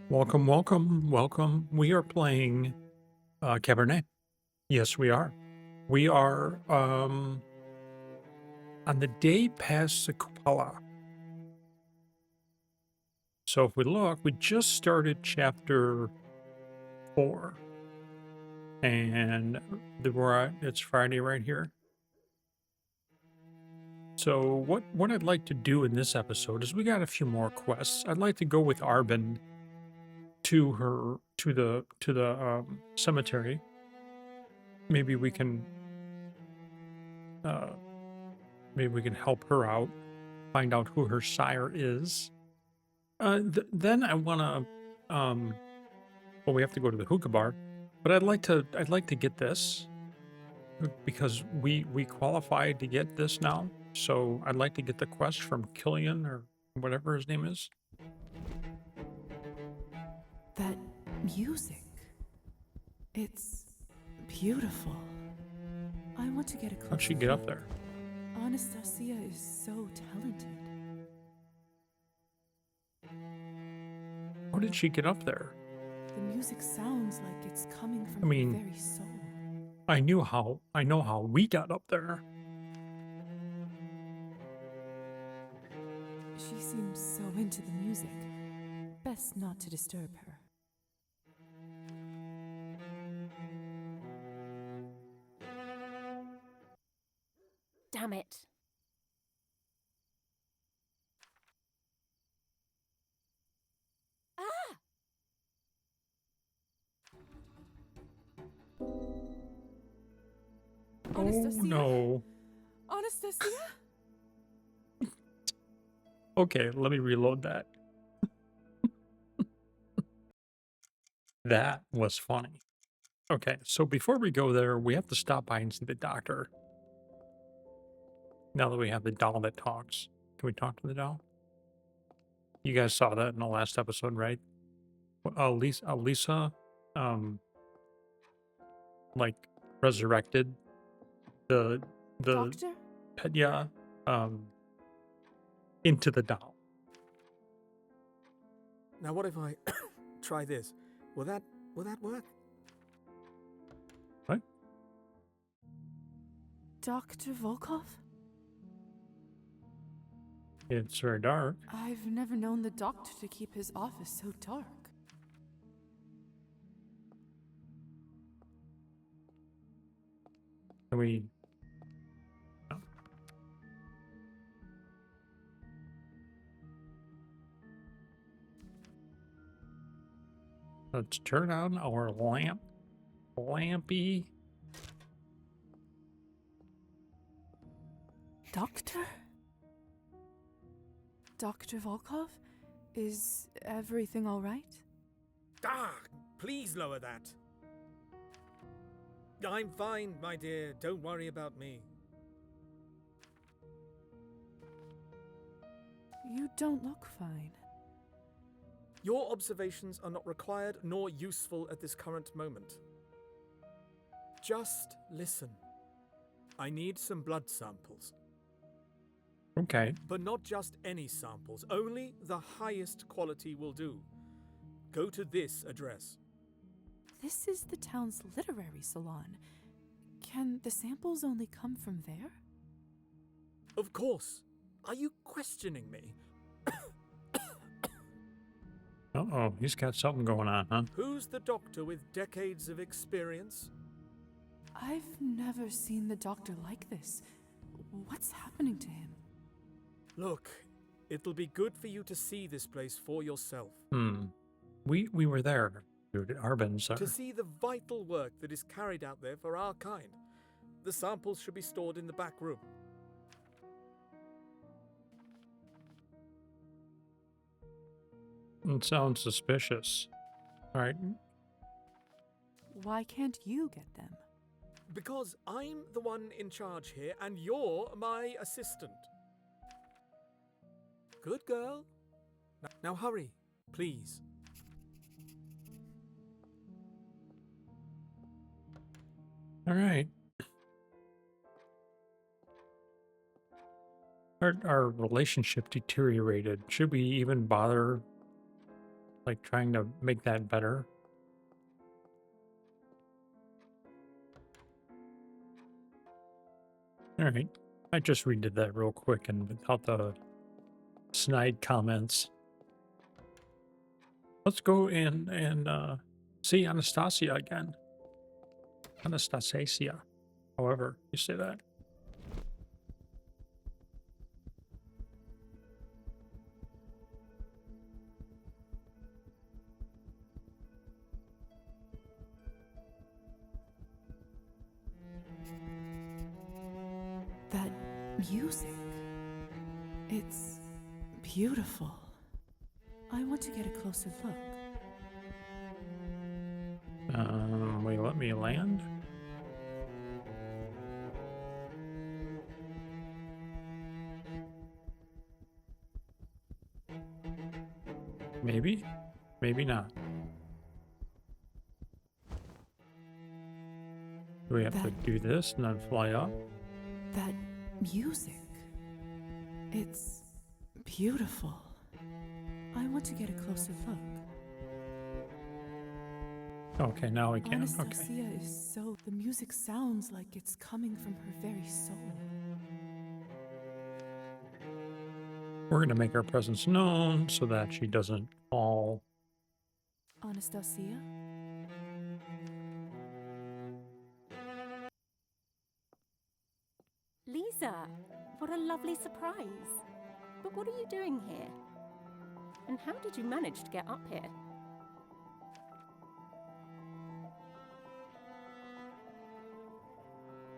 Welcome, welcome, welcome. We are playing Cabernet. Yes, we are. We are on the day past the Kupala. So if we look, we just started chapter 4. And it's Friday right here. So what I'd like to do in this episode is we got a few more quests. I'd like to go with Arbin to the cemetery. Maybe we can uh maybe we can help her out, find out who her sire is. Then I want to, well, we have to go to the hookah bar, but I'd like to get this because we qualified to get this now. So I'd like to get the quest from Killian or whatever his name is. That music. It's beautiful. I want to get a closer How'd she get up look. there? Anastasia is so talented. How did she get up there? The music sounds like it's coming from I mean, her very soul. I know how we got up there. She seems so into the music. Best not to disturb her. Damn it. Ah! Oh Anastasia? no. Anastasia? Okay, let me reload that. That was funny. Okay, so before we go there, we have to stop by and see the doctor. Now that we have the doll that talks, can we talk to the doll? You guys saw that in the last episode, right? Lisa, um, like resurrected the Doctor? Petya, um, into the doll. Now what if I try this? Will that work? What? Dr. Volkov? It's very dark. I've never known the doctor to keep his office so dark. Can we? Oh. Let's turn on our lampy. Doctor? Dr. Volkov? Is everything all right? Ah, please lower that. I'm fine, my dear. Don't worry about me. You don't look fine. Your observations are not required nor useful at this current moment. Just listen. I need some blood samples. Okay. But not just any samples. Only the highest quality will do. Go to this address. This is the town's literary salon. Can the samples only come from there? Of course. Are you questioning me? Uh-oh, he's got something going on, huh? Who's the doctor with decades of experience? I've never seen the doctor like this. What's happening to him? Look, it'll be good for you to see this place for yourself. We were there, dude. Arbin's there. To see the vital work that is carried out there for our kind. The samples should be stored in the back room. It sounds suspicious. All right. Why can't you get them? Because I'm the one in charge here and you're my assistant. Good girl. Now hurry, please. All right. Our relationship deteriorated. Should we even bother like trying to make that better. All right, I just redid that real quick and without the snide comments. Let's go in and see Anastasia again. Anastasia, however you say that. That music. It's beautiful. I want to get a closer look. Will you let me land? Maybe, maybe not. Do we have to do this and then fly up? That music. It's beautiful. I want to get a closer look. Okay, now we can. Okay. Anastasia is so. The music sounds like it's coming from her very soul. We're going to make our presence known so that she doesn't fall. Anastasia? Liza, what a lovely surprise. But what are you doing here? And how did you manage to get up here?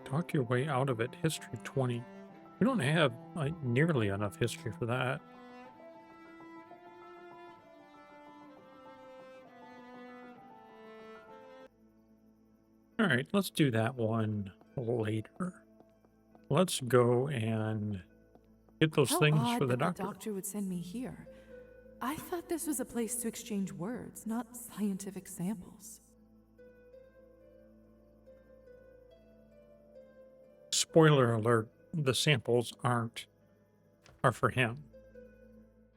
Talk your way out of it. History 20. We don't have like nearly enough history for that. All right, let's do that one later. Let's go and get those How things odd for the that doctor. the doctor would send me here. I thought this was a place to exchange words, not scientific samples. Spoiler alert, the samples are for him.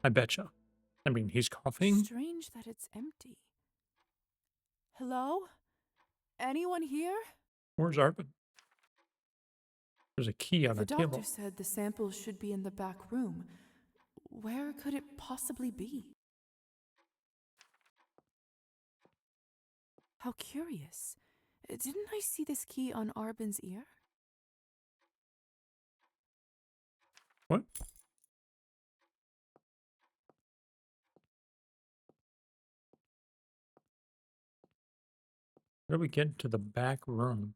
I betcha. I mean, he's coughing. Strange that it's empty. Hello? Anyone here? Where's Arvin? There's a key on The the doctor table. said the samples should be in the back room. Where could it possibly be? How curious. Didn't I see this key on Arbin's ear? What? How do we get to the back room?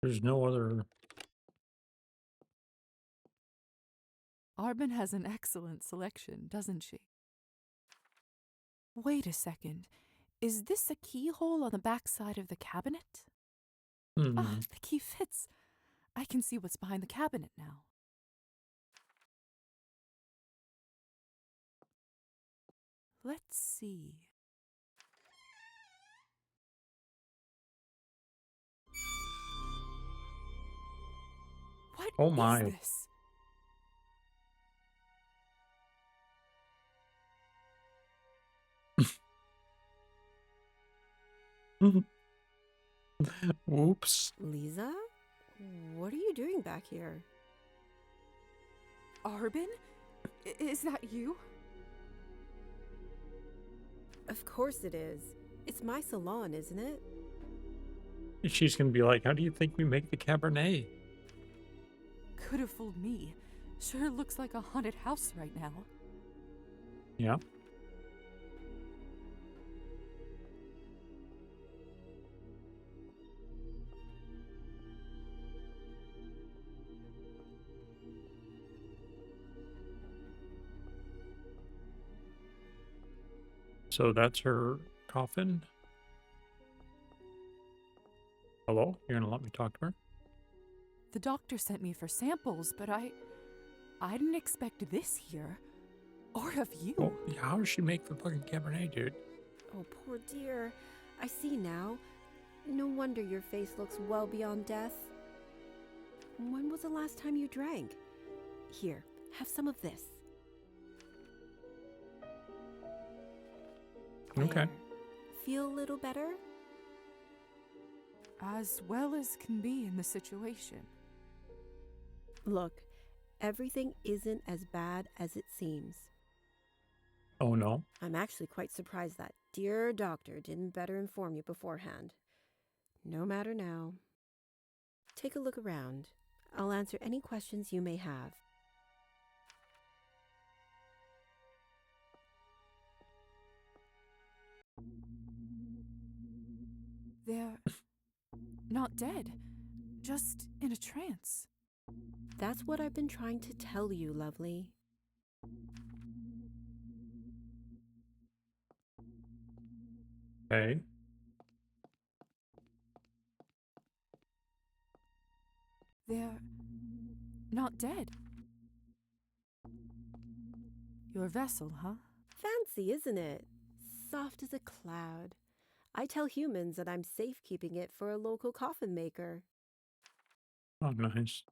There's no other. Arbin has an excellent selection, doesn't she? Wait a second. Is this a keyhole on the back side of the cabinet? Ah, the key fits. I can see what's behind the cabinet now. Let's see. What Oh is my. this? Whoops. Liza? What are you doing back here? Arbin? Is that you? Of course it is. It's my salon, isn't it? She's gonna be like, how do you think we make the Cabernet? Could have fooled me. Sure looks like a haunted house right now. Yeah. So that's her coffin. Hello? You're gonna let me talk to her? The doctor sent me for samples, but I didn't expect this here. Or of you. Well, yeah, how does she make the fucking Cabernet, dude? Oh, poor dear. I see now. No wonder your face looks well beyond death. When was the last time you drank? Here, have some of this. Okay. Feel a little better? As well as can be in the situation. Look, everything isn't as bad as it seems. Oh, no. I'm actually quite surprised that dear doctor didn't better inform you beforehand. No matter now. Take a look around. I'll answer any questions you may have. They're not dead, just in a trance. That's what I've been trying to tell you, lovely. Okay. They're not dead. Your vessel, huh? Fancy, isn't it? Soft as a cloud. I tell humans that I'm safekeeping it for a local coffin maker. Oh, nice.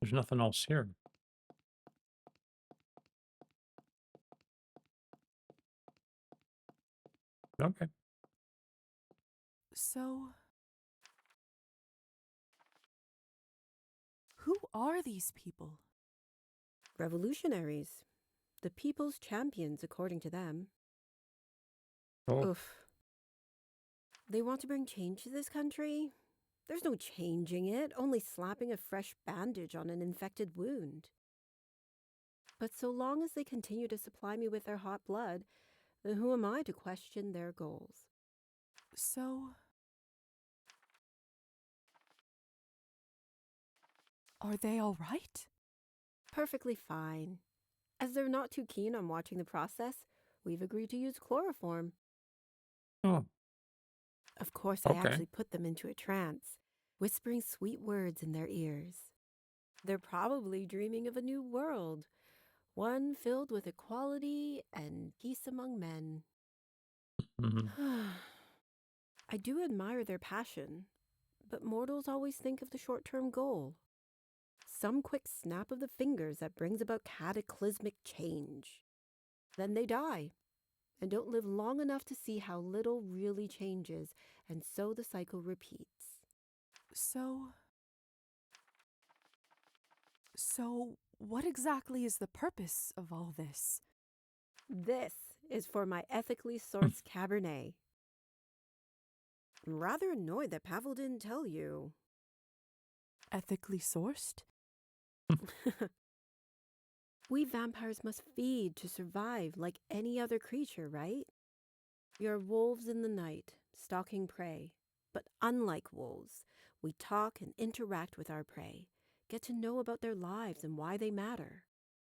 There's nothing else here. Okay. So, who are these people? Revolutionaries. The people's champions, according to them. Oh, Oof. They want to bring change to this country? There's no changing it, only slapping a fresh bandage on an infected wound. But so long as they continue to supply me with their hot blood, then who am I to question their goals? So, are they all right? Perfectly fine. As they're not too keen on watching the process, we've agreed to use chloroform. oh, Of course, I okay. actually put them into a trance, whispering sweet words in their ears. They're probably dreaming of a new world, one filled with equality and peace among men. Mhm. I do admire their passion, but mortals always think of the short-term goal. Some quick snap of the fingers that brings about cataclysmic change. Then they die, and don't live long enough to see how little really changes, and so the cycle repeats. So, what exactly is the purpose of all this? This is for my ethically sourced Cabernet. I'm rather annoyed that Pavel didn't tell you. Ethically sourced? We vampires must feed to survive like any other creature, right? We are wolves in the night, stalking prey. But unlike wolves, we talk and interact with our prey, get to know about their lives and why they matter.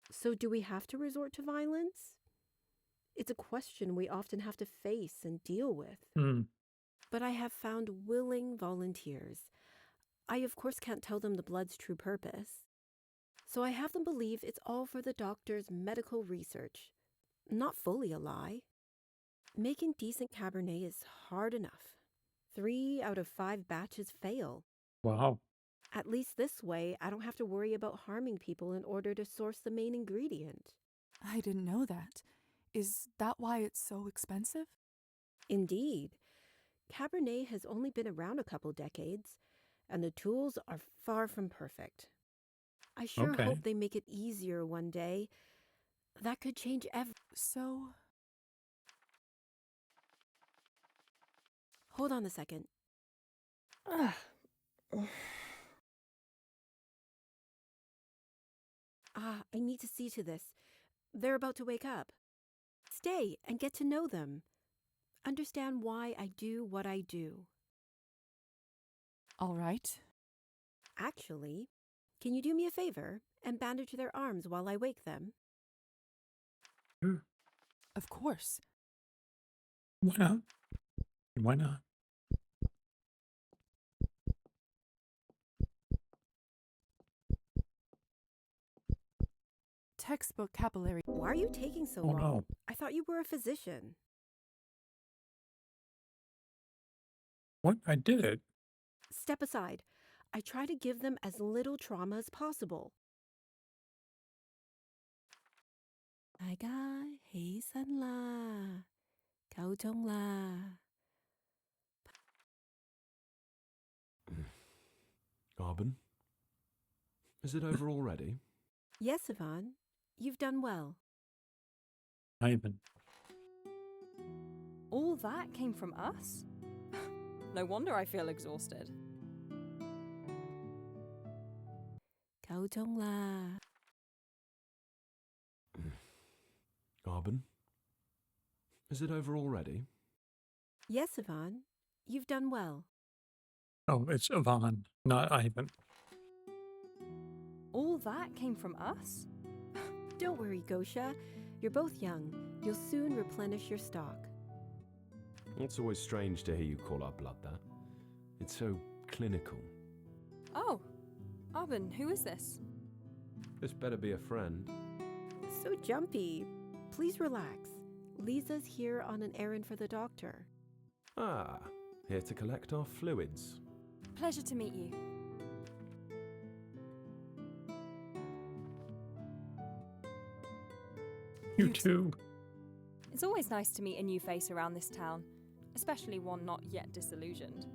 So do we have to resort to violence? It's a question we often have to face and deal with. Mm. But I have found willing volunteers. I, of course, can't tell them the blood's true purpose. So I have them believe it's all for the doctor's medical research. Not fully a lie. Making decent Cabernet is hard enough. 3 out of 5 batches fail. Wow. At least this way, I don't have to worry about harming people in order to source the main ingredient. I didn't know that. Is that why it's so expensive? Indeed. Cabernet has only been around a couple decades, and the tools are far from perfect. I sure Okay. hope they make it easier one day. That could change So, Hold on a second. Ah, I need to see to this. They're about to wake up. Stay and get to know them. Understand why I do what I do. all right. Actually, can you do me a favor and bandage their arms while I wake them? Of course. Why not? Why not? Textbook capillary. Why are you taking so Oh, long? no. I thought you were a physician. What? I did it. Step aside. I try to give them as little trauma as possible. 大家起身啦，夠鐘啦。Arbin? Is it over already? Yes, Yvonne, you've done well. Ivan. All that came from us? No wonder I feel exhausted. 夠鐘啦。Arbin? Is it over already? Yes, Yvonne, you've done well. Oh, it's Yvonne, not Ivan. All that came from us? Don't worry, Gosha. You're both young. You'll soon replenish your stock. It's always strange to hear you call our blood that. It's so clinical. Oh, Arbin, who is this? This better be a friend. So jumpy. Please relax. Liza's here on an errand for the doctor. Ah, here to collect our fluids. Pleasure to meet you. You too. It's always nice to meet a new face around this town, especially one not yet disillusioned.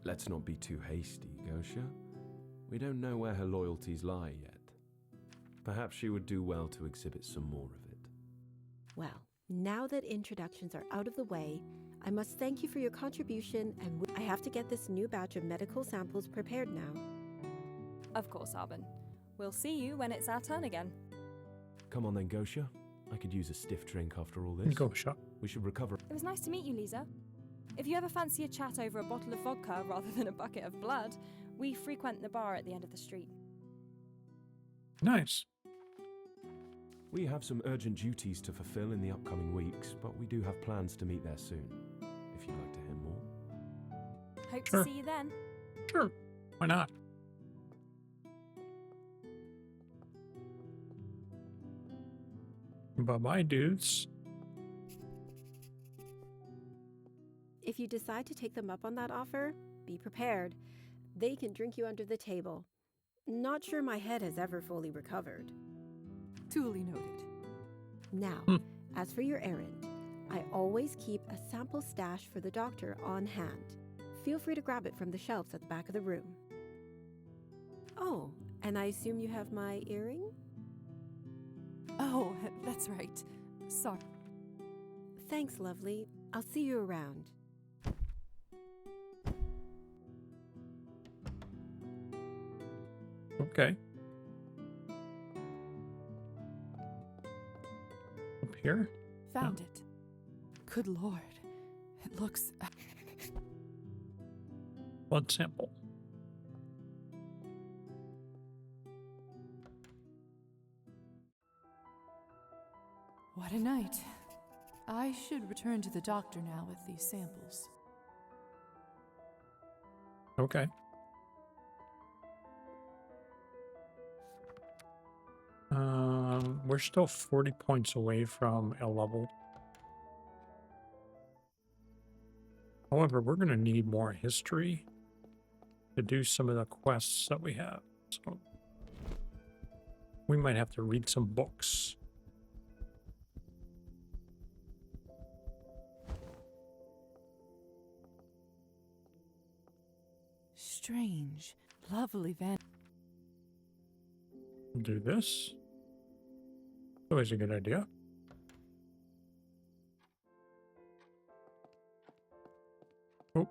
Let's not be too hasty, Gosha. We don't know where her loyalties lie yet. Perhaps she would do well to exhibit some more of it. Well, now that introductions are out of the way, I must thank you for your contribution, and I have to get this new batch of medical samples prepared now. Of course, Arbin. We'll see you when it's our turn again. Come on then, Gosha. I could use a stiff drink after all this. Go shop. We should recover. It was nice to meet you, Liza. If you ever fancy a chat over a bottle of vodka rather than a bucket of blood, we frequent the bar at the end of the street. Nice. We have some urgent duties to fulfill in the upcoming weeks, but we do have plans to meet there soon, if you'd like to hear more. Hope Sure. to see you then. Sure. Why not? Bye-bye, dudes. If you decide to take them up on that offer, be prepared. They can drink you under the table. Not sure my head has ever fully recovered. Duly noted. Now, as for your errand, I always keep a sample stash for the doctor on hand. Feel free to grab it from the shelves at the back of the room. Oh, and I assume you have my earring? Oh, that's right. Sorry. Thanks, lovely. I'll see you around. Okay. Up here? Found it. Good Lord. It looks... Blood sample. What a night. I should return to the doctor now with these samples. Okay. We're still 40 points away from a level. However, we're going to need more history to do some of the quests that we have. So we might have to read some books. Strange. Lovely van... Do this. Always a good idea. Oh.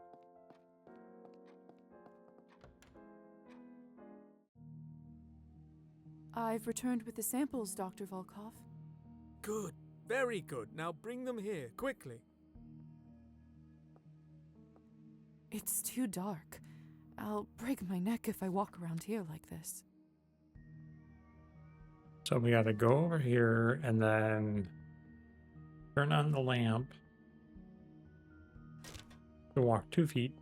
I've returned with the samples, Dr. Volkov. Good. Very good. Now bring them here, quickly. It's too dark. I'll break my neck if I walk around here like this. So we got to go over here and then turn on the lamp to walk 2 feet.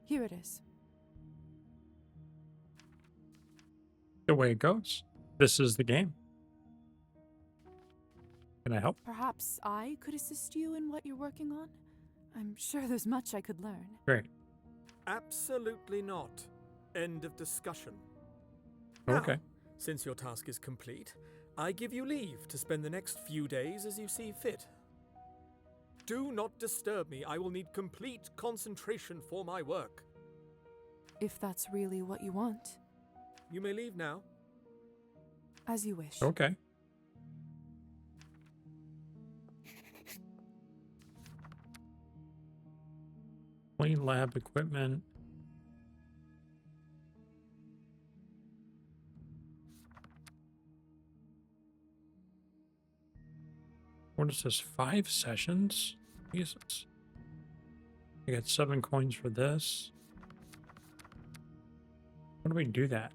Here it is. The way it goes. This is the game. Can I help? Perhaps I could assist you in what you're working on? I'm sure there's much I could learn. Great. Absolutely not. End of discussion. Okay. Now, since your task is complete, I give you leave to spend the next few days as you see fit. Do not disturb me. I will need complete concentration for my work. If that's really what you want. You may leave now. As you wish. Okay. Clean lab equipment. What is this? 5 sessions? Jesus. I got 7 coins for this. How do we do that?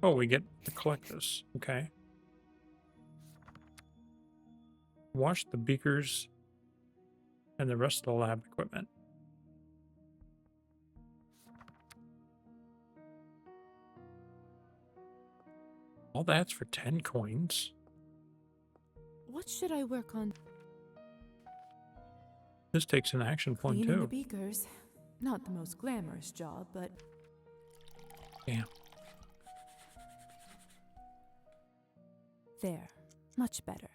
Oh, we get to collect this. Okay. Wash the beakers and the rest of the lab equipment. All that's for 10 coins. What should I work on? This takes an action point Cleaning too. the beakers. Not the most glamorous job, but... Damn. There. Much better.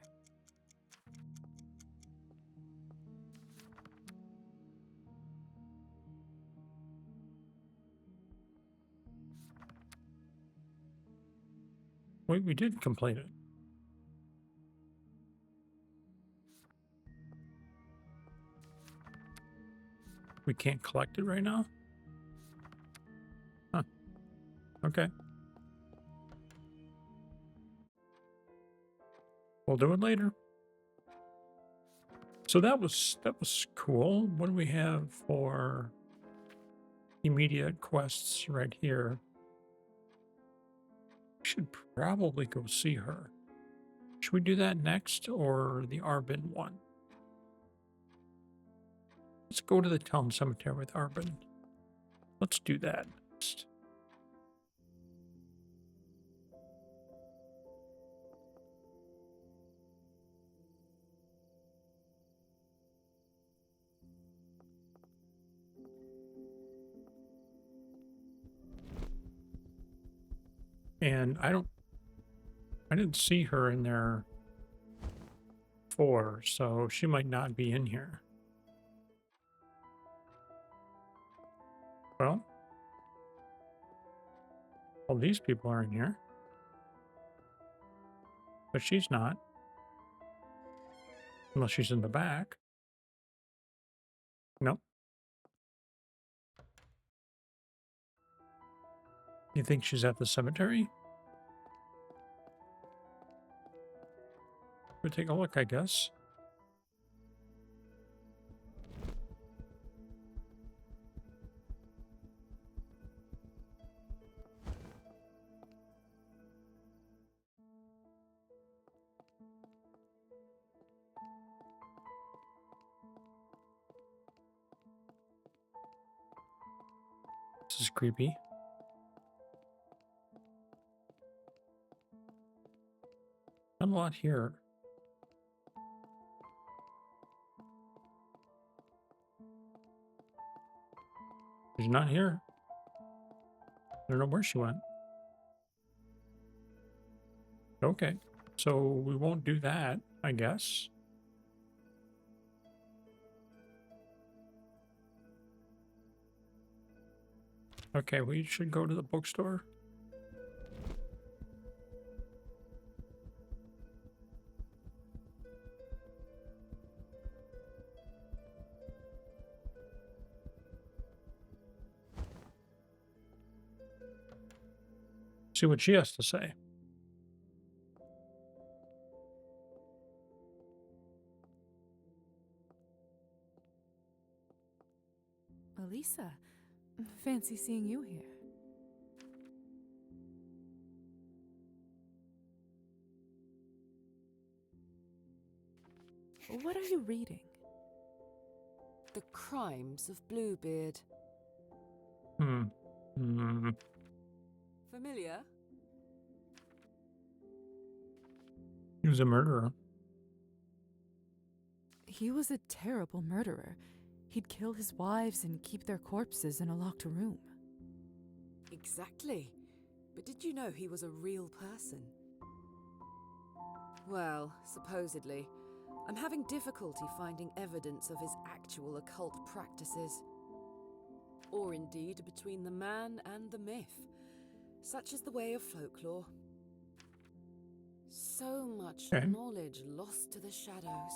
Wait, we did complete it. We can't collect it right now? Huh. Okay. We'll do it later. So that was cool. What do we have for immediate quests right here? We should probably go see her. Should we do that next or the Arbin one? Let's go to the town cemetery with Arbin. Let's do that next. And I didn't see her in there before, so she might not be in here. Well, these people are in here. But she's not. Unless she's in the back. Nope. You think she's at the cemetery? We'll take a look, I guess. This is creepy. Not a lot here. She's not here. I don't know where she went. Okay, so we won't do that, I guess. Okay, we should go to the bookstore. See what she has to say. Elisa, fancy seeing you here. What are you reading? The Crimes of Bluebeard. Familiar? He was a murderer. He was a terrible murderer. He'd kill his wives and keep their corpses in a locked room. Exactly. But did you know he was a real person? Well, supposedly. I'm having difficulty finding evidence of his actual occult practices. Or indeed between the man and the myth. Such is the way of folklore. So much Okay. knowledge lost to the shadows.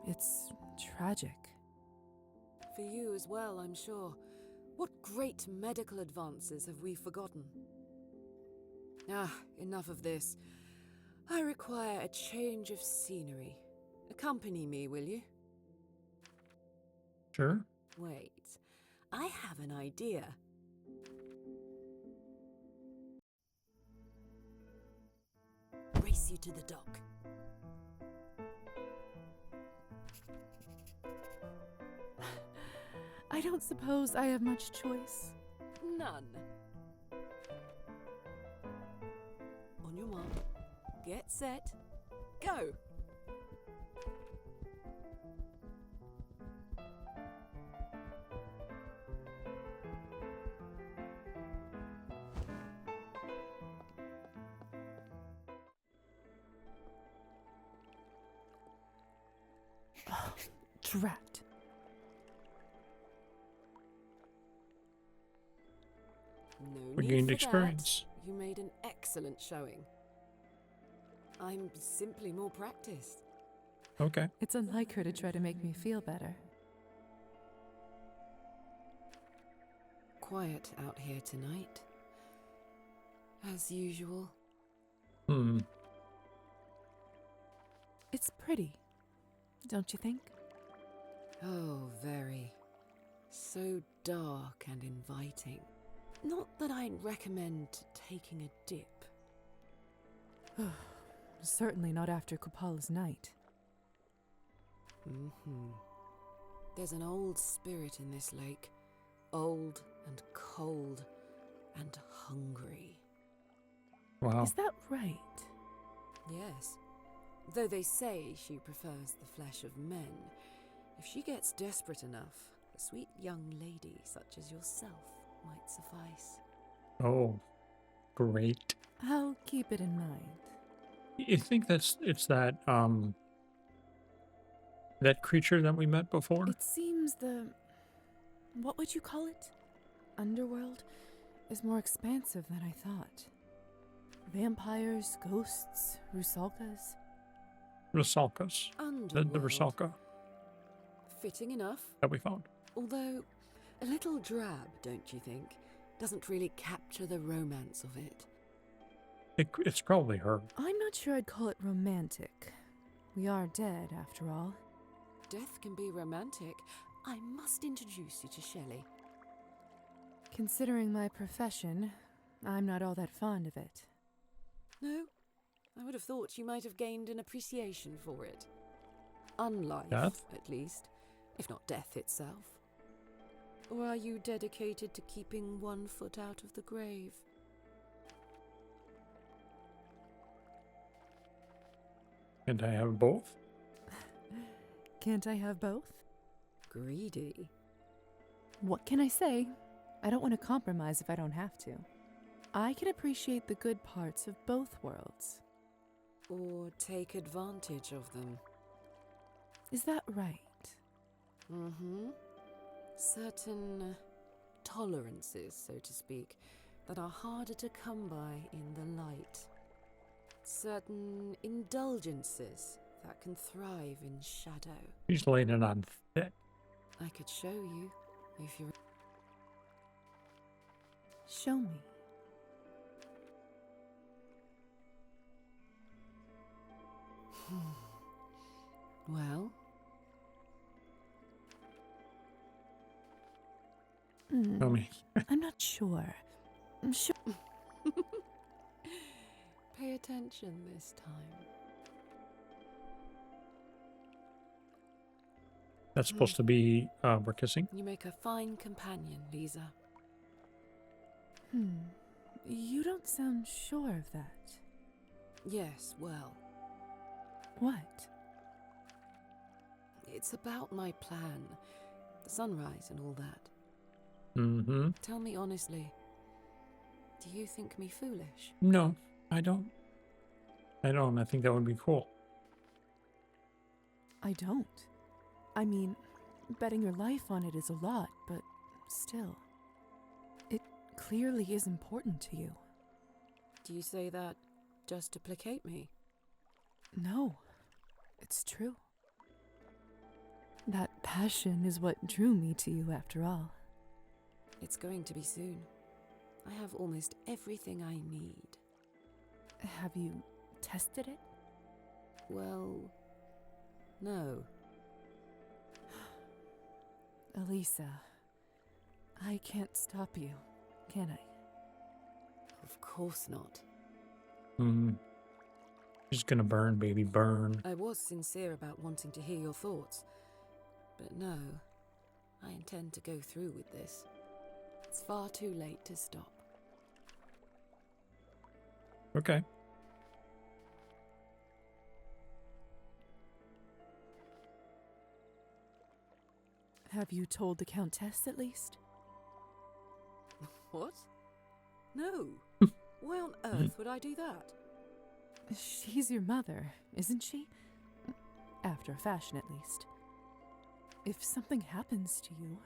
It's tragic. For you as well, I'm sure. What great medical advances have we forgotten? Enough of this. I require a change of scenery. Accompany me, will you? Sure. Wait, I have an idea. Race you to the dock. I don't suppose I have much choice. None. On your mark. Get set. Go! Drat. No We need gained for experience. that. You made an excellent showing. I'm simply more practiced. Okay. It's unlike her to try to make me feel better. Quiet out here tonight. As usual. It's pretty, don't you think? Oh, very. So dark and inviting. Not that I'd recommend taking a dip. Certainly not after Kupala's night. There's an old spirit in this lake. Old and cold and hungry. Wow. Is that right? Yes. Though they say she prefers the flesh of men, if she gets desperate enough, a sweet young lady such as yourself might suffice. Oh, great. I'll keep it in mind. You think it's that that creature that we met before? It seems what would you call it? Underworld is more expansive than I thought. Vampires, ghosts, rusalkas. Rusalkas. The Underworld. Rusalka Fitting enough. that we found. Although, a little drab, don't you think? Doesn't really capture the romance of it. It's probably her. I'm not sure I'd call it romantic. We are dead, after all. Death can be romantic. I must introduce you to Shelley. Considering my profession, I'm not all that fond of it. No? I would have thought you might have gained an appreciation for it. Unlife, Death? at least, if not death itself. Or are you dedicated to keeping one foot out of the grave? Can't I have both? Can't I have both? Greedy. What can I say? I don't want to compromise if I don't have to. I can appreciate the good parts of both worlds. Or take advantage of them. Is that right? Certain tolerances, so to speak, that are harder to come by in the light. Certain indulgences that can thrive in shadow. She's laying it on thick. I could show you, if you're... Show me. Well? Tell me. I'm not sure. I'm sure. Pay attention this time. That's supposed to be we're kissing. You make a fine companion, Liza. You don't sound sure of that. Yes, well, What? It's about my plan. The sunrise and all that. Mm-hmm. Tell me honestly, do you think me foolish? No, I don't. I don't. I think that would be cool. I don't. I mean, betting your life on it is a lot, but still. It clearly is important to you. Do you say that just to placate me? No, it's true. That passion is what drew me to you after all. It's going to be soon. I have almost everything I need. Have you tested it? Well, no. Elisa, I can't stop you, can I? Of course not. She's gonna burn, baby, burn. I was sincere about wanting to hear your thoughts. But no, I intend to go through with this. It's far too late to stop. Okay. Have you told the Countess at least? What? No. Why on earth would I do that? She's your mother, isn't she? After a fashion, at least. If something happens to you...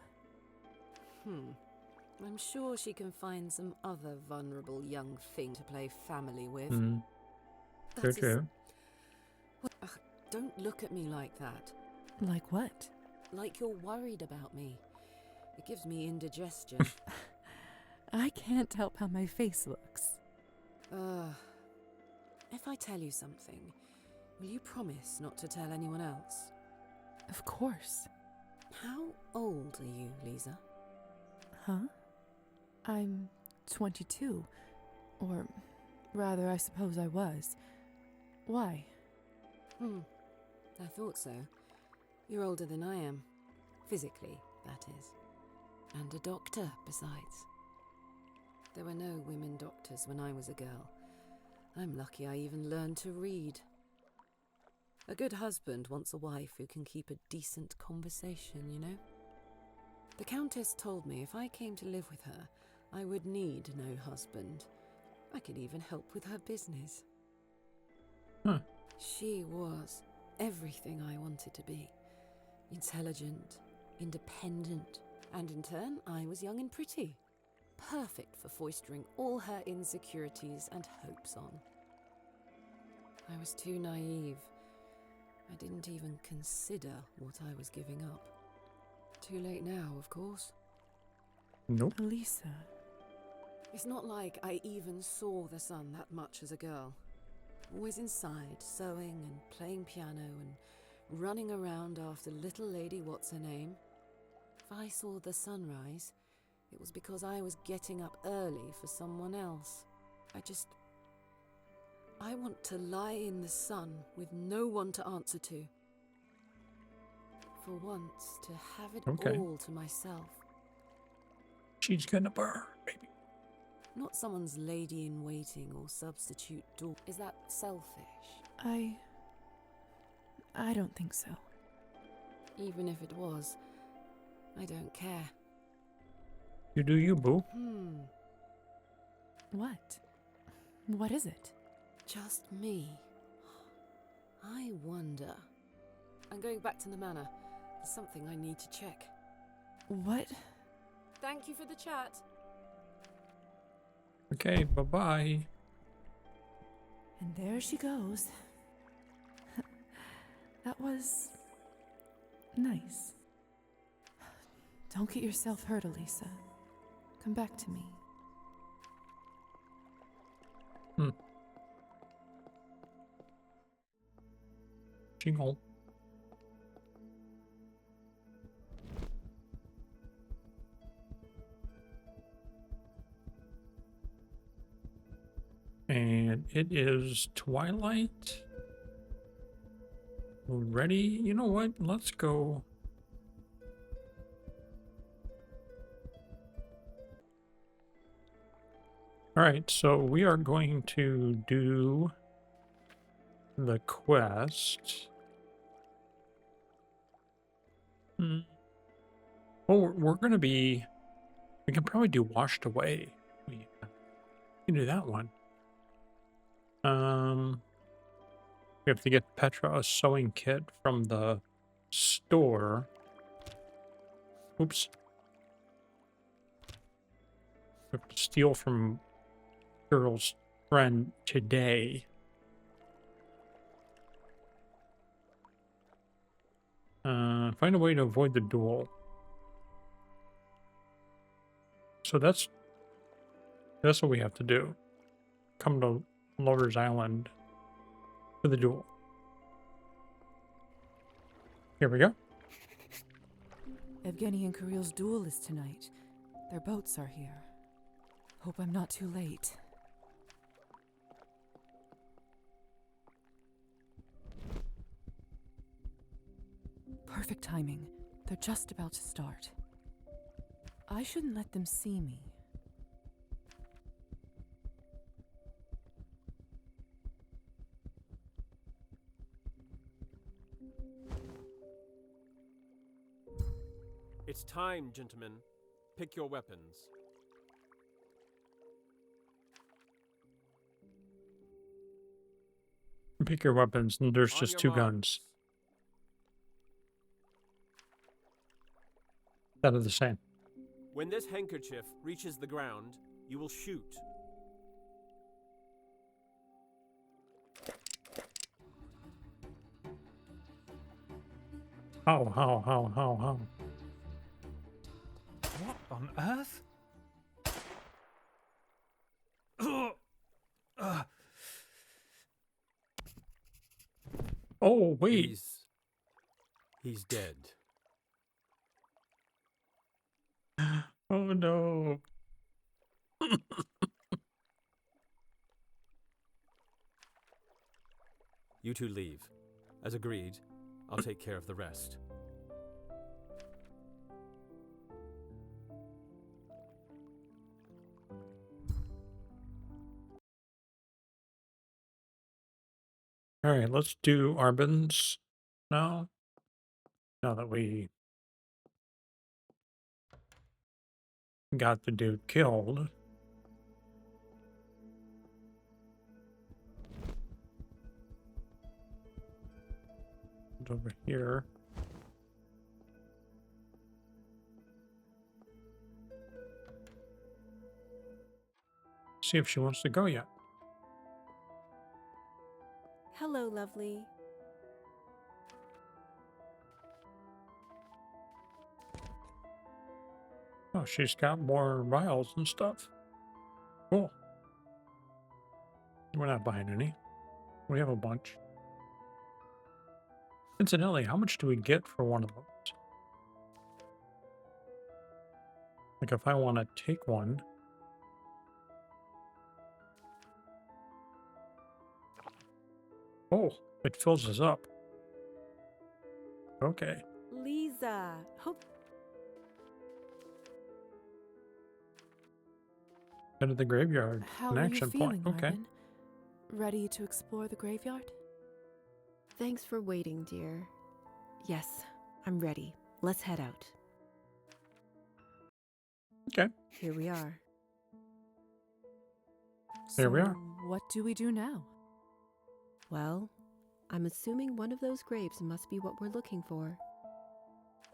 I'm sure she can find some other vulnerable young thing to play family with. True, That's true. Don't look at me like that. Like what? Like you're worried about me. It gives me indigestion. I can't help how my face looks. If I tell you something, will you promise not to tell anyone else? Of course. How old are you, Liza? Huh? I'm 22. Or rather, I suppose I was. Why? I thought so. You're older than I am. Physically, that is. And a doctor, besides. There were no women doctors when I was a girl. I'm lucky I even learned to read. A good husband wants a wife who can keep a decent conversation, you know? The Countess told me if I came to live with her, I would need no husband. I could even help with her business. Huh. She was everything I wanted to be. Intelligent, independent, and in turn, I was young and pretty. Perfect for foistering all her insecurities and hopes on. I was too naive. I didn't even consider what I was giving up. Too late now, of course. Nope. Elisa. It's not like I even saw the sun that much as a girl. Always inside, sewing and playing piano and running around after little lady what's-her-name. If I saw the sunrise, it was because I was getting up early for someone else. I want to lie in the sun with no one to answer to. For once, to have it Okay. all to myself. She's gonna burn, baby. Not someone's lady-in-waiting or substitute daughter. Is that selfish? I don't think so. Even if it was, I don't care. You do you, boo. What? What is it? Just me. I wonder. I'm going back to the manor. There's something I need to check. What? Thank you for the chat. Okay, bye-bye. And there she goes. That was... nice. Don't get yourself hurt, Elisa. Come back to me. Jingle. And it is twilight. Ready? You know what? Let's go. All right, so we are going to do the quest. Hmm. Well, we're going to be. We can probably do washed away. We can do that one. We have to get Petra a sewing kit from the store. Oops. We have to steal from Girl's friend today. Find a way to avoid the duel. So that's what we have to do. Come to Lover's Island for the duel. Here we go. Evgeny and KIirill's duel is tonight. Their boats are here. Hope I'm not too late. Perfect timing. They're just about to start. I shouldn't let them see me. It's time, gentlemen. Pick your weapons. Pick your weapons, and there's On just your two marks. guns that are the same. When this handkerchief reaches the ground, you will shoot. How? What on earth? Oh, wait. He's dead. Oh, no. You two leave. As agreed, I'll take care of the rest. All right, let's do Arbin's now. Now that we got the dude killed. It's over here. See if she wants to go yet. Hello, lovely. Oh, she's got more vials and stuff. Cool. We're not buying any. We have a bunch. Incidentally, how much do we get for one of those? Like if I want to take one. Oh, it fills us up. Okay. Liza, hope Head to the graveyard. How An are action you feeling, point. Okay. Arbin? Ready to explore the graveyard? thanks for waiting, dear. Yes, I'm ready. Let's head out. Okay. Here we are. Here we So, are. what do we do now? Well, I'm assuming one of those graves must be what we're looking for.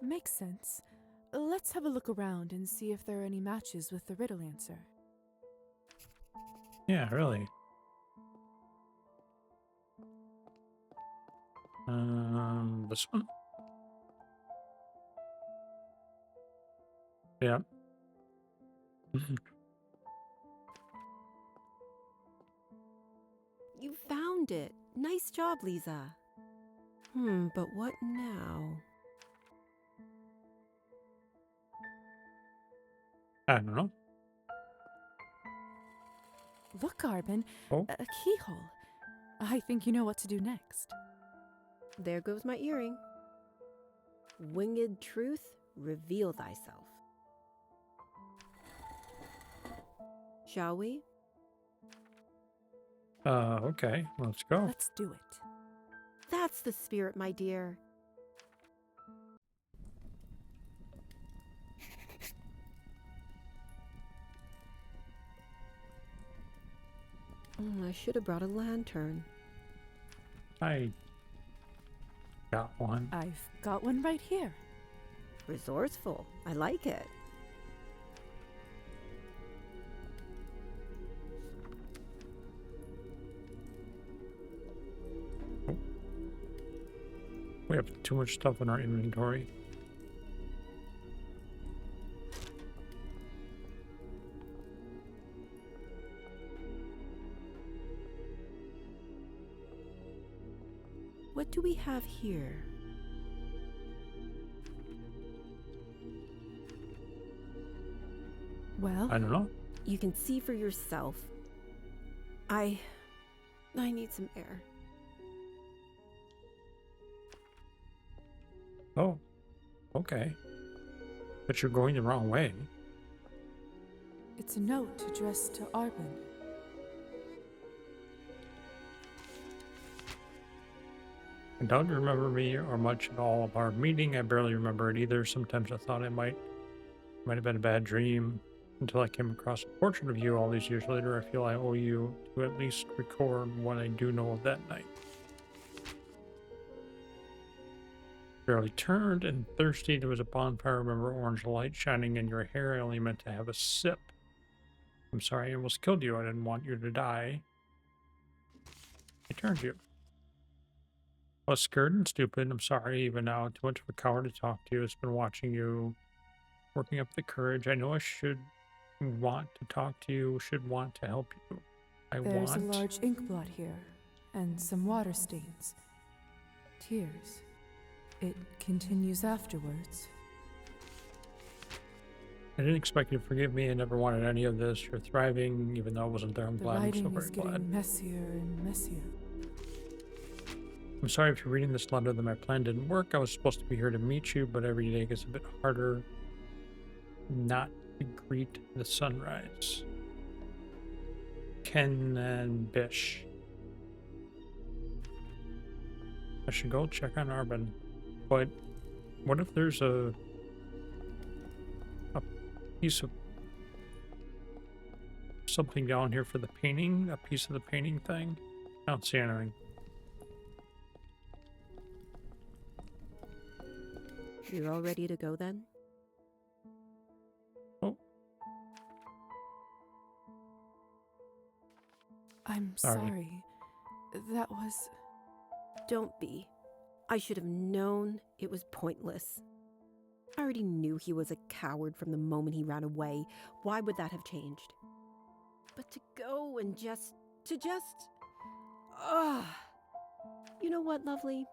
Makes sense. Let's have a look around and see if there are any matches with the riddle answer. Yeah, really. This one. Yeah. You found it. Nice job, Liza. But what now? I don't know. Look, Arbin, Oh. a keyhole. I think you know what to do next. There goes my earring. Winged truth, reveal thyself. Shall we? Okay. Let's go. Let's do it. That's the spirit, my dear. I should have brought a lantern. I got one. I've got one right here. Resourceful. I like it. We have too much stuff in our inventory. What do we have here? Well, I don't know. You can see for yourself. I need some air. Oh, okay. But you're going the wrong way. it's a note addressed to Arbin. I don't remember me or much at all of our meeting. I barely remember it either. Sometimes I thought it might have been a bad dream until I came across a portrait of you all these years later. I feel I owe you to at least record what I do know of that night. Barely turned and thirsty. There was a bonfire. Remember orange light shining in your hair. I only meant to have a sip. I'm sorry I almost killed you. I didn't want you to die. I turned you. I was scared and stupid. I'm sorry even now. Too much of a coward to talk to you. It's been watching you, working up the courage. I know I should want to talk to you, should want to help you. There's a large ink blot here, and some water stains. Tears. It continues afterwards. I didn't expect you to forgive me. I never wanted any of this. You're thriving, even though I wasn't there. I'm The glad. I'm so writing very is getting glad. messier and messier. I'm sorry if you're reading this letter that my plan didn't work. I was supposed to be here to meet you, but every day gets a bit harder not to greet the sunrise. Ken and Bish. I should go check on Arbin. But what if there's a piece of something down here for the painting? A piece of the painting thing? I don't see anything. You're all ready to go then? Oh. I'm Sorry. sorry. That was... Don't be. I should have known it was pointless. I already knew he was a coward from the moment he ran away. Why would that have changed? But to go and Ugh. You know what, lovely?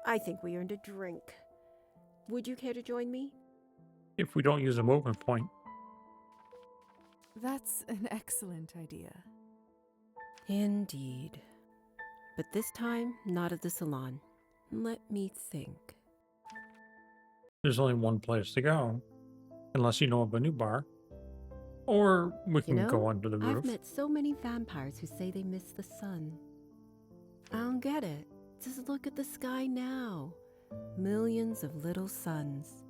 I think we earned a drink. Would you care to join me? If we don't use a movement point. That's an excellent idea. Indeed. But this time, not at the salon. Let me think. There's only one place to go. Unless you know of a new bar. Or we can go under the roof. I've met so many vampires who say they miss the sun. I don't get it. Just look at the sky now. Millions of little suns.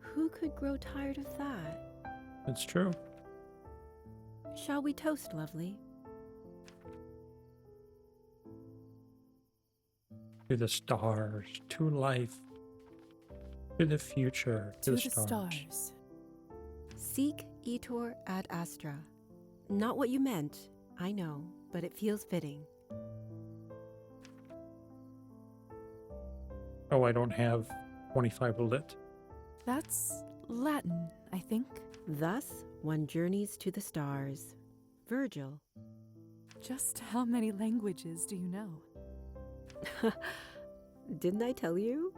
Who could grow tired of that? It's true. Shall we toast, lovely? To the stars, to life, to the future, to the stars. Sic itur ad astra. Not what you meant, I know, but it feels fitting. Oh, I don't have 25 lit. That's Latin, I think. Thus, one journeys to the stars. Virgil. Just how many languages do you know? Didn't I tell you?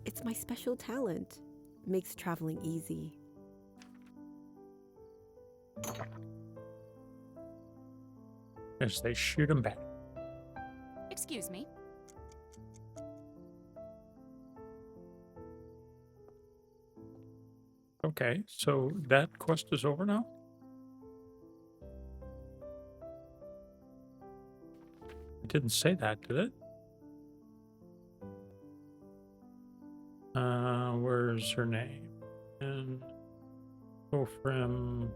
It's my special talent. Makes traveling easy. As they shoot him back. Excuse me. Okay, so that quest is over now? It didn't say that, did it? Where's her name? And go from...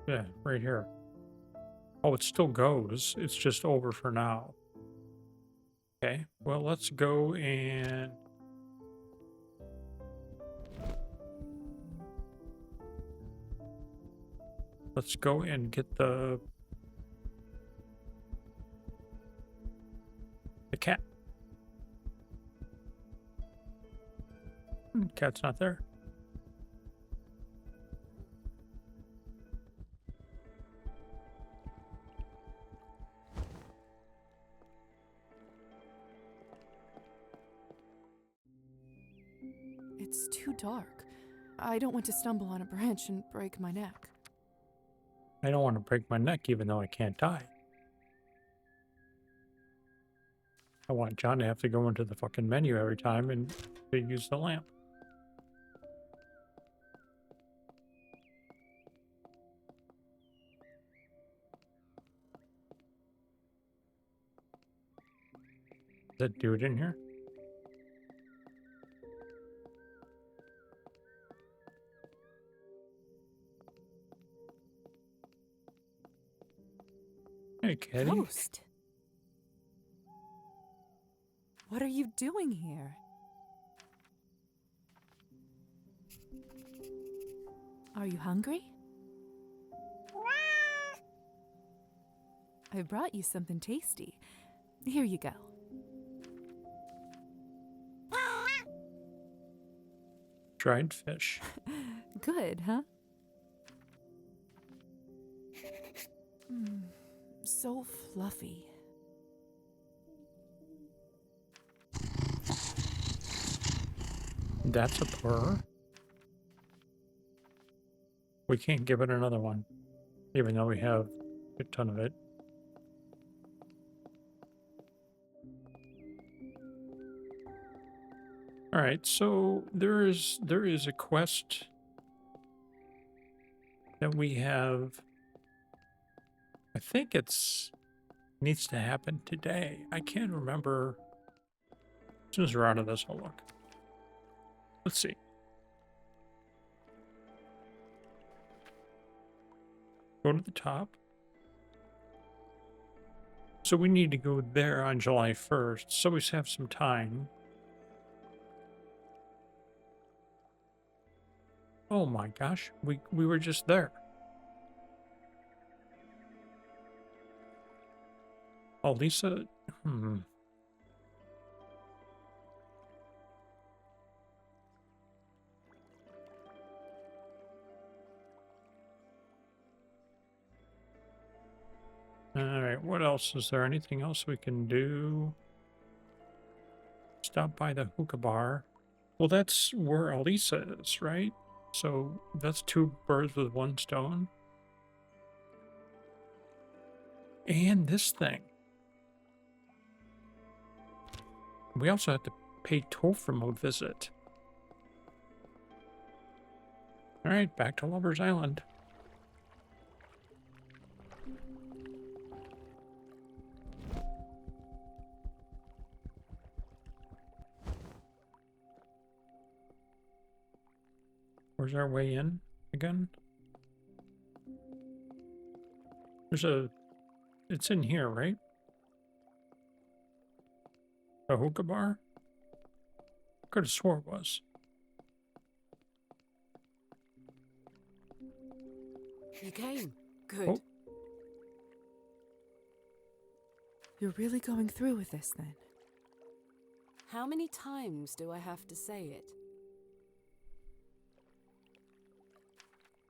Yeah, right here. Oh, it still goes. It's just over for now. Okay, well, let's go and... Let's go and get the cat. Cat's not there. It's too dark. I don't want to stumble on a branch and break my neck. I don't want to break my neck even though I can't die. I want John to have to go into the fucking menu every time and to use the lamp. Is that dude in here? Hey, kitty. Ghost. What are you doing here? Are you hungry? I brought you something tasty. Here you go. Dried fish. Good, huh? So fluffy. That's a purr. We can't give it another one, even though we have a ton of it. All right, so there is a quest that we have. I think it's needs to happen today. I can't remember. As soon as we're out of this, I'll look. Let's see. Go to the top. So we need to go there on July 1st, so we have some time. Oh my gosh, we were just there. Oh, Lisa, Alright, what else? Is there anything else we can do? Stop by the hookah bar. Well, that's where Elisa is, right? So that's two birds with one stone. And this thing. We also have to pay Tofram a visit. Alright, back to Lover's Island. Where's our way in again? It's in here, right? A hookah bar? Could have swore it was. You came. Good. Oh. You're really going through with this then? How many times do I have to say it?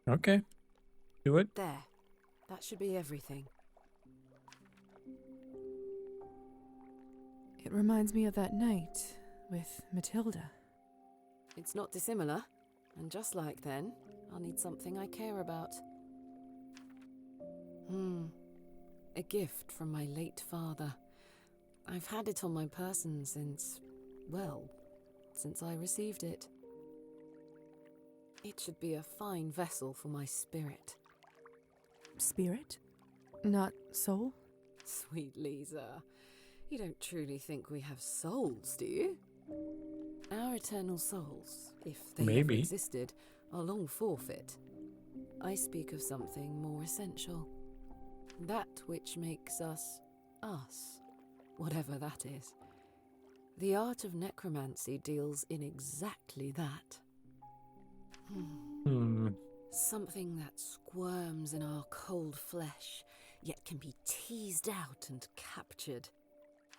Okay. Do it. There. That should be everything. It reminds me of that night with Matilda. It's not dissimilar. And just like then, I'll need something I care about. A gift from my late father. I've had it on my person since I received it. It should be a fine vessel for my spirit. Spirit? Not soul? Sweet Liza, you don't truly think we have souls, do you? Our eternal souls, if they ever existed, are long forfeit. I speak of something more essential. That which makes us us, whatever that is. The art of necromancy deals in exactly that. Something that squirms in our cold flesh, yet can be teased out and captured.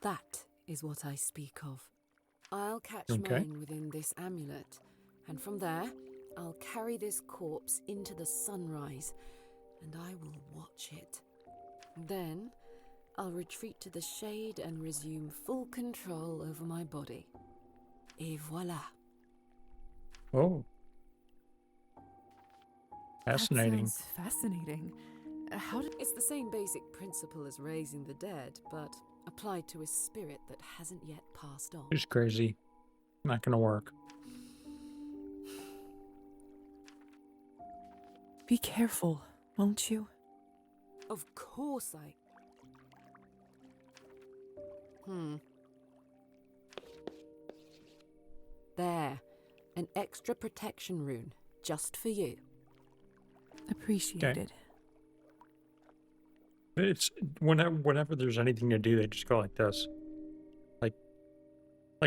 That is what I speak of. I'll catch mine within this amulet, and from there, I'll carry this corpse into the sunrise, and I will watch it. Then, I'll retreat to the shade and resume full control over my body. Et voilà. Oh. Fascinating. That sounds fascinating. How did... It's the same basic principle as raising the dead, but applied to a spirit that hasn't yet passed on. She's crazy. Not gonna work. Be careful, won't you? Of course I... There. An extra protection rune, just for you. Appreciated. It's whenever there's anything to do, they just go like this. Like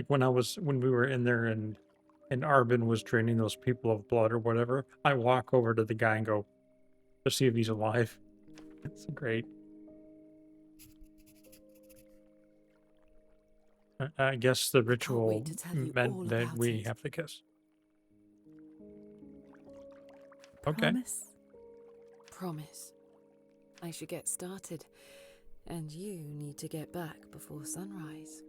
when we were in there and Arbin was draining those people of blood or whatever, I walk over to the guy and go to see if he's alive. It's great. I guess the ritual meant that we have to kiss. Okay. Promise? Promise. I should get started, and you need to get back before sunrise.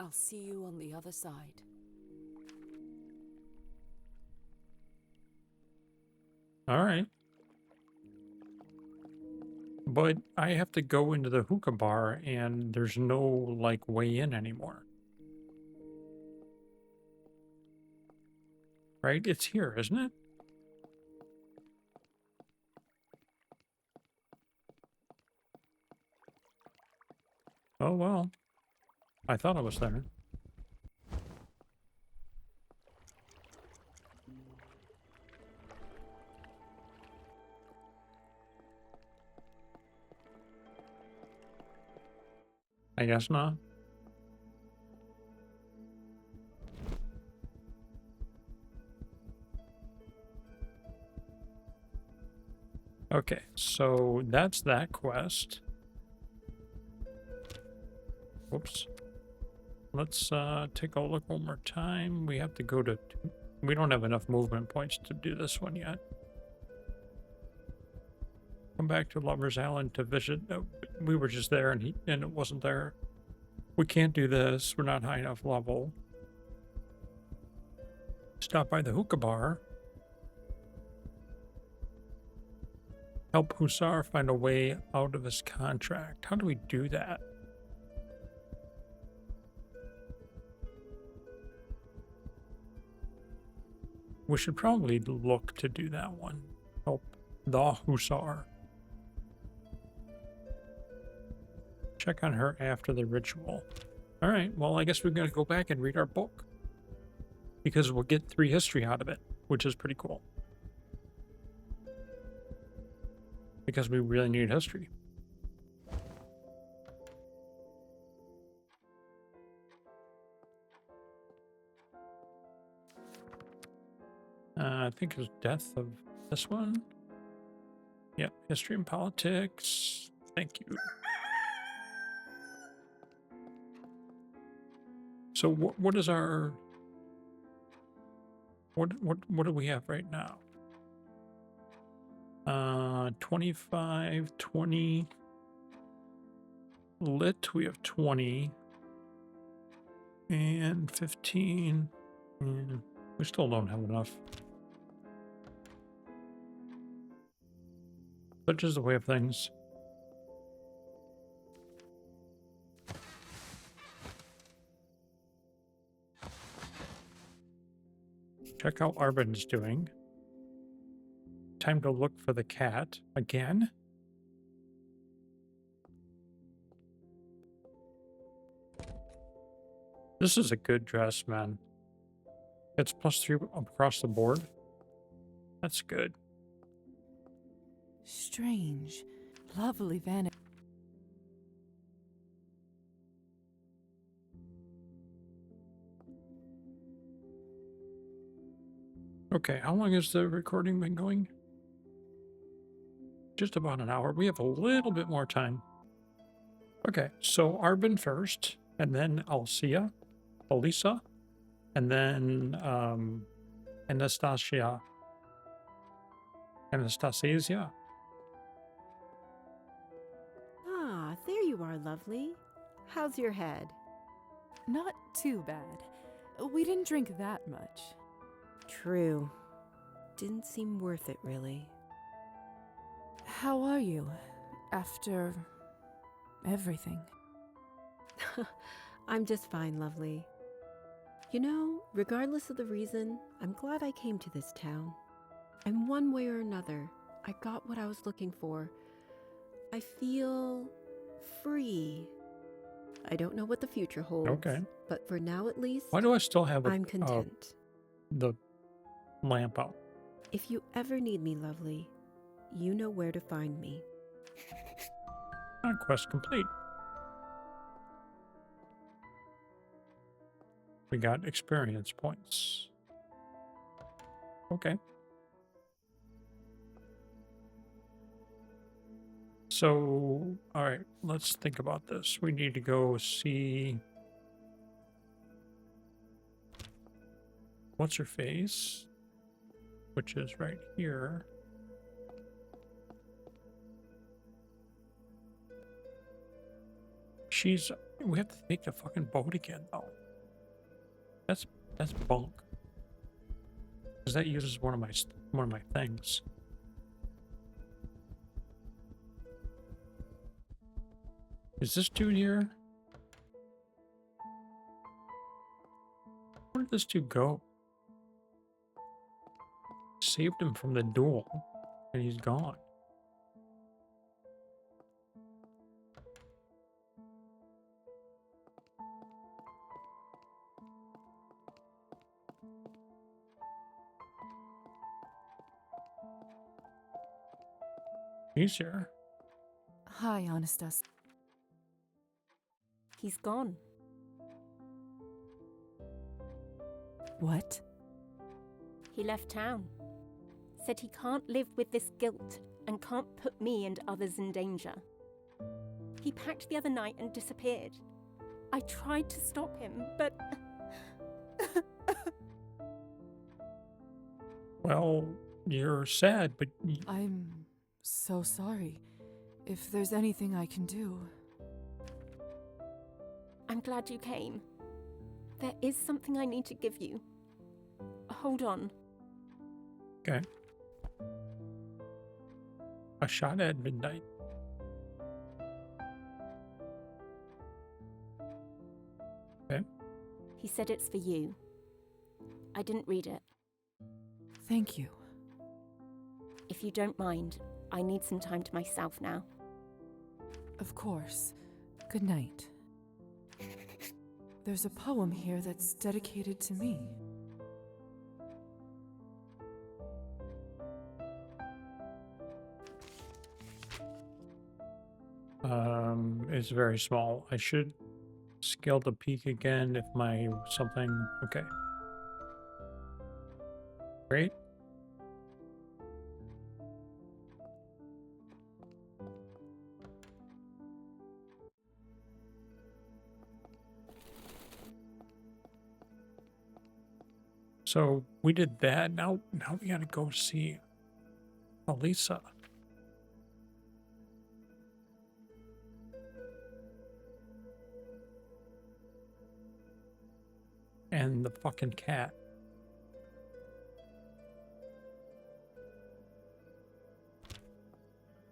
I'll see you on the other side. All right. But I have to go into the hookah bar, and there's no, like, way in anymore. Right? It's here, isn't it? Oh, well. I thought I was there. I guess not. Okay, so that's that quest. Whoops. Let's take a look one more time. We have to go to... We don't have enough movement points to do this one yet. Come back to Lover's Island to visit. We were just there and it wasn't there. We can't do this. We're not high enough level. Stop by the hookah bar. Help Hussar find a way out of his contract. How do we do that? We should probably look to do that one. Help the Hussar. Check on her after the ritual. Alright, well, I guess we're going to go back and read our book. Because we'll get 3 history out of it, which is pretty cool. Because we really need history. I think it's death of this one. Yep, history and politics. Thank you. So what is our... What do we have right now? 25, 20. Lit, we have 20. And 15. And we still don't have enough. Such is the way of things. Check how Arbin's doing. Time to look for the cat again. This is a good dress, man. It's +3 across the board. That's good. Strange, lovely vanity. Okay, how long has the recording been going? Just about an hour. We have a little bit more time. Okay, so Arbin first, and then Alcia, Elisa, and then Anastasia. Anastasia. Ah, there you are, lovely. How's your head? Not too bad. We didn't drink that much. True. Didn't seem worth it, really. How are you after everything? I'm just fine, lovely. You know, regardless of the reason, I'm glad I came to this town. And one way or another, I got what I was looking for. I feel free. I don't know what the future holds. Okay. But for now at least, Why do I still have I'm content. the lamp out? If you ever need me, lovely, you know where to find me. Quest complete. We got experience points. Okay. So, all right, let's think about this. We need to go see what's her face, which is right here. We have to take the fucking boat again, though. That's bunk. Because that uses one of my things. Is this dude here? Where did this dude go? Saved him from the duel, and he's gone. He's here. Hi, Anastasia. He's gone. What? He left town. Said he can't live with this guilt and can't put me and others in danger. He packed the other night and disappeared. I tried to stop him, but... Well, you're sad, but... I'm so sorry. If there's anything I can do... I'm glad you came. There is something I need to give you. Hold on. Okay. A shot at midnight. Okay. He said it's for you. I didn't read it. Thank you. If you don't mind, I need some time to myself now. Of course. Good night. There's a poem here that's dedicated to me. It's very small. I should scale the peak again if my something... Okay. Great. So we did that. Now we gotta go see Elisa. And the fucking cat.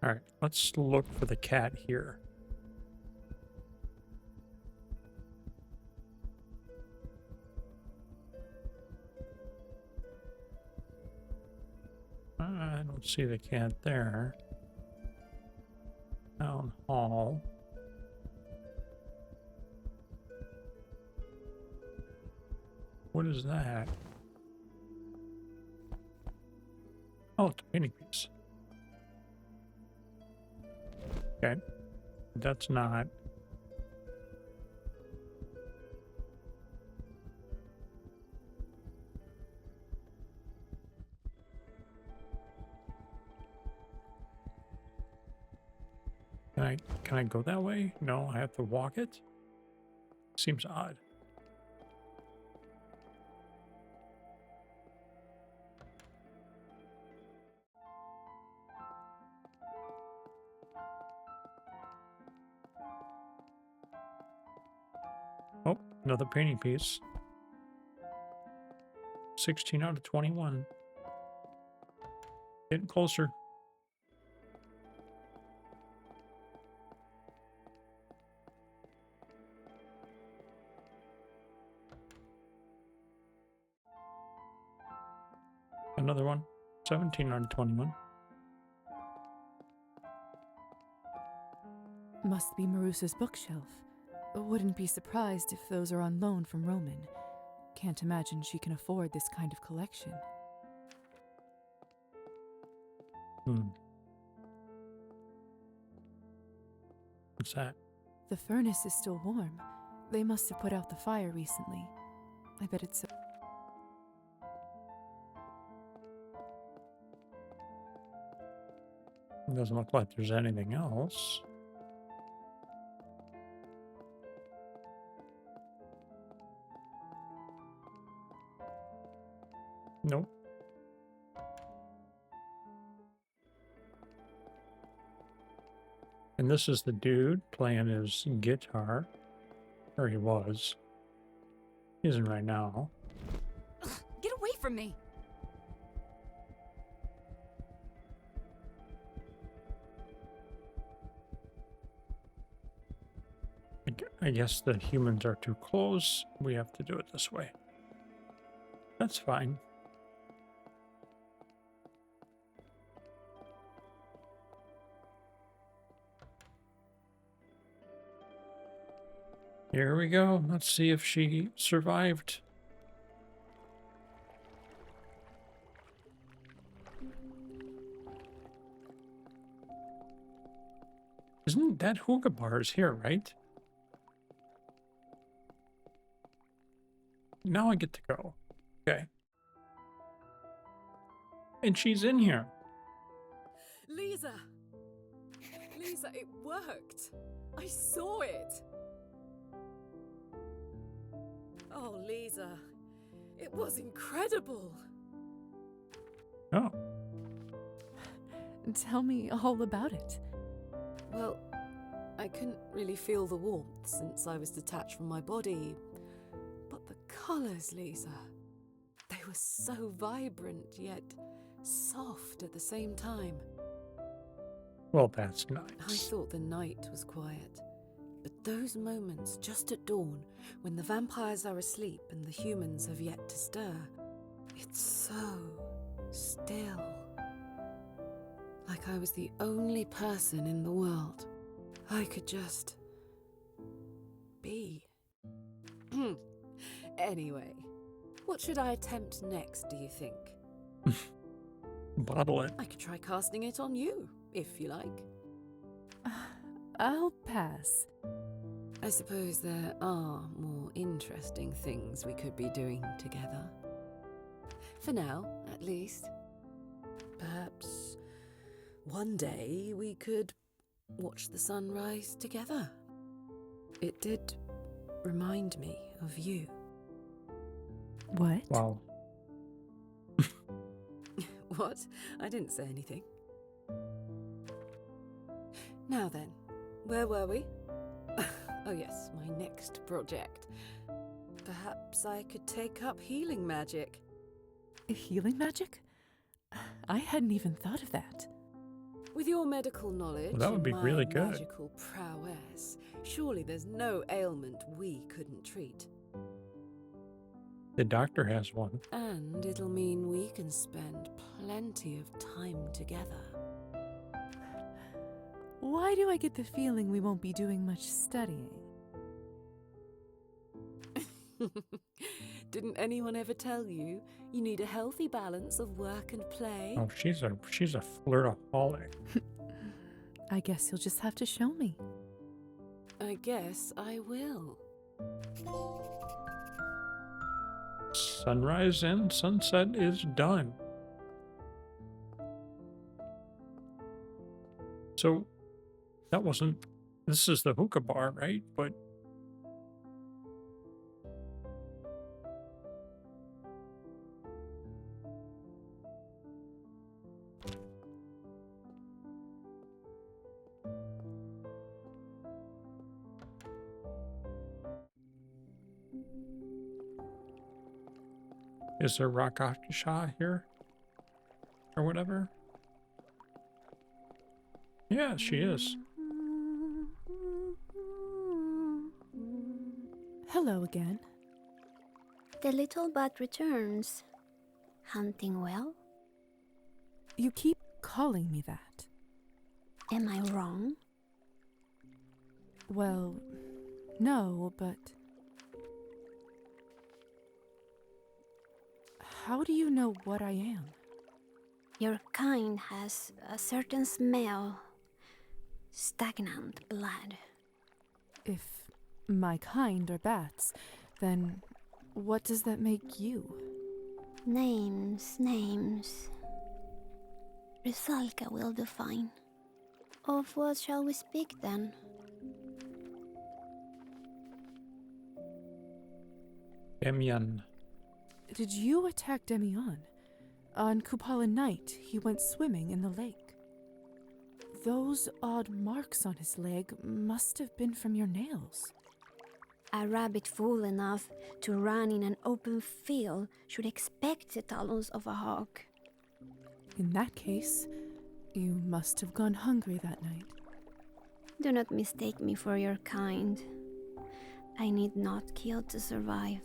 All right, let's look for the cat here. I don't see the cat there. Town hall. What is that? Oh, it's a painting piece. Okay. That's not. Can I go that way? No, I have to walk it? Seems odd. Oh, another painting piece. 16 out of 21. Getting closer. Another one. 17 out of 21. Must be Marusa's bookshelf. Wouldn't be surprised if those are on loan from Roman. Can't imagine she can afford this kind of collection. What's that? The furnace is still warm. They must have put out the fire recently. I bet it's... It doesn't look like there's anything else. Nope. And this is the dude playing his guitar. Or he was. He isn't right now. Get away from me! I guess the humans are too close. We have to do it this way. That's fine. Here we go. Let's see if she survived. Isn't that hookah bars here, right? Now I get to go. Okay. And she's in here. Liza! Liza, it worked! I saw it! Oh, Liza, it was incredible! Oh. Tell me all about it. Well, I couldn't really feel the warmth since I was detached from my body. But the colours, Liza, they were so vibrant, yet soft at the same time. Well, that's I nice. thought the night was quiet, but those moments just at dawn, when the vampires are asleep and the humans have yet to stir, it's so still. Like I was the only person in the world. I could just be. Anyway, what should I attempt next, do you think? Bottle it. I could try casting it on you, if you like. I'll pass. I suppose there are more interesting things we could be doing together. For now, at least. Perhaps one day we could watch the sunrise together. It did remind me of you. What? Wow. What? I didn't say anything. Now then, where were we? Oh yes, my next project. Perhaps I could take up healing magic. Healing magic? I hadn't even thought of that. With your medical knowledge Well, that would and be my really good. magical prowess, surely there's no ailment we couldn't treat. The doctor has one. And it'll mean we can spend plenty of time together. Why do I get the feeling we won't be doing much studying? Didn't anyone ever tell you you need a healthy balance of work and play? Oh, she's a flirtaholic. I guess you'll just have to show me. I guess I will. Sunrise and sunset is done. So, that wasn't... This is the hookah bar, right? But... Is there Rakasha here? Or whatever? Yeah, she is. Hello again. The little bat returns. Hunting well? You keep calling me that. Am I wrong? Well, no, but... How do you know what I am? Your kind has a certain smell. Stagnant blood. If my kind are bats, then what does that make you? Names. Rusalka will define. Of what shall we speak then? Demian. Did you attack Demian? On Kupala night, he went swimming in the lake. Those odd marks on his leg must have been from your nails. A rabbit fool enough to run in an open field should expect the talons of a hawk. In that case, you must have gone hungry that night. Do not mistake me for your kind. I need not kill to survive.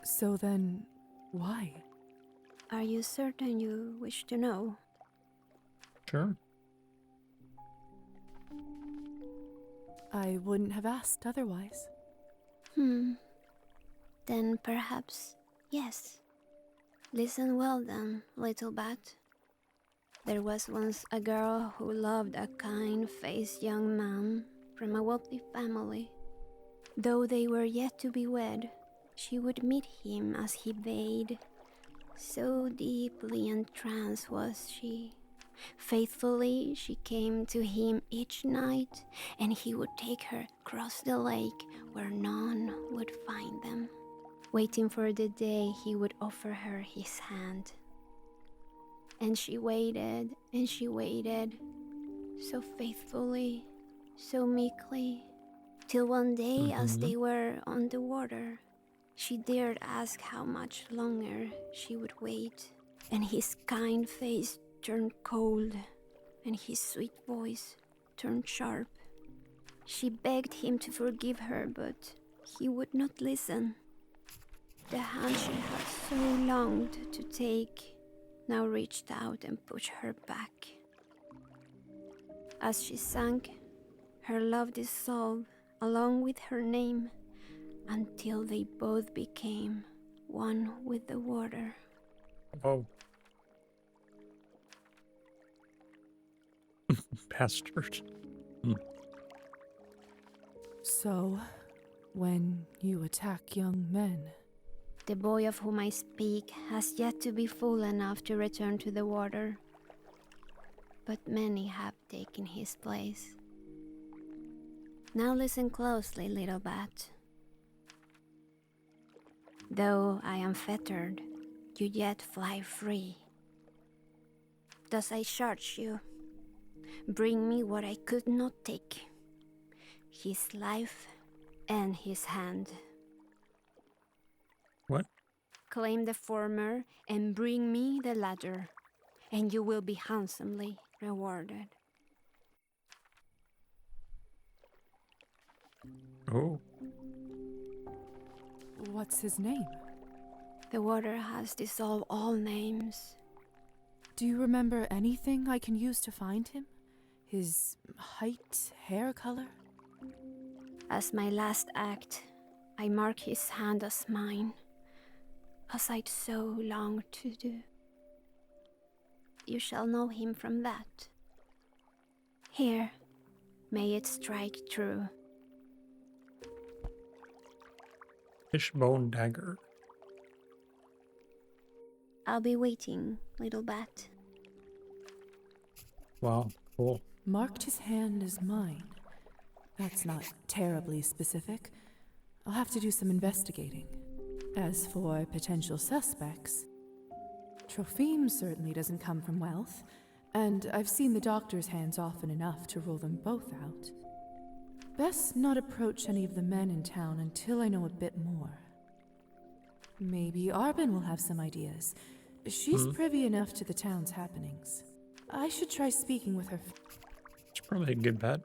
So then, why? Are you certain you wish to know? Sure. I wouldn't have asked otherwise. Then perhaps, yes. Listen well then, little bat. There was once a girl who loved a kind-faced young man from a wealthy family. Though they were yet to be wed, she would meet him as he bathed. So deeply entranced was she. Faithfully she came to him each night, and he would take her across the lake where none would find them, waiting for the day he would offer her his hand. And she waited, so faithfully, so meekly, till one day as they were on the water, she dared ask how much longer she would wait, and his kind face turned cold, and his sweet voice turned sharp. She begged him to forgive her, but he would not listen. The hand she had so longed to take now reached out and pushed her back. As she sank, her love dissolved along with her name, until they both became one with the water. Oh. Bastard. So, when you attack young men... The boy of whom I speak has yet to be fool enough to return to the water, but many have taken his place. Now listen closely, little bat. Though I am fettered, you yet fly free. Thus I charge you, bring me what I could not take, his life and his hand. What? Claim the former and bring me the latter, and you will be handsomely rewarded. Oh. What's his name? The water has dissolved all names. Do you remember anything I can use to find him? His height, hair color? As my last act, I mark his hand as mine, as I'd so longed to do. You shall know him from that. Here, may it strike true. Fishbone dagger. I'll be waiting, little bat. Wow, cool. Marked his hand as mine. That's not terribly specific. I'll have to do some investigating. As for potential suspects, Tropheme certainly doesn't come from wealth, and I've seen the doctor's hands often enough to rule them both out. Best not approach any of the men in town until I know a bit more. Maybe Arbin will have some ideas. She's privy enough to the town's happenings. I should try speaking with her. It's probably a good bet.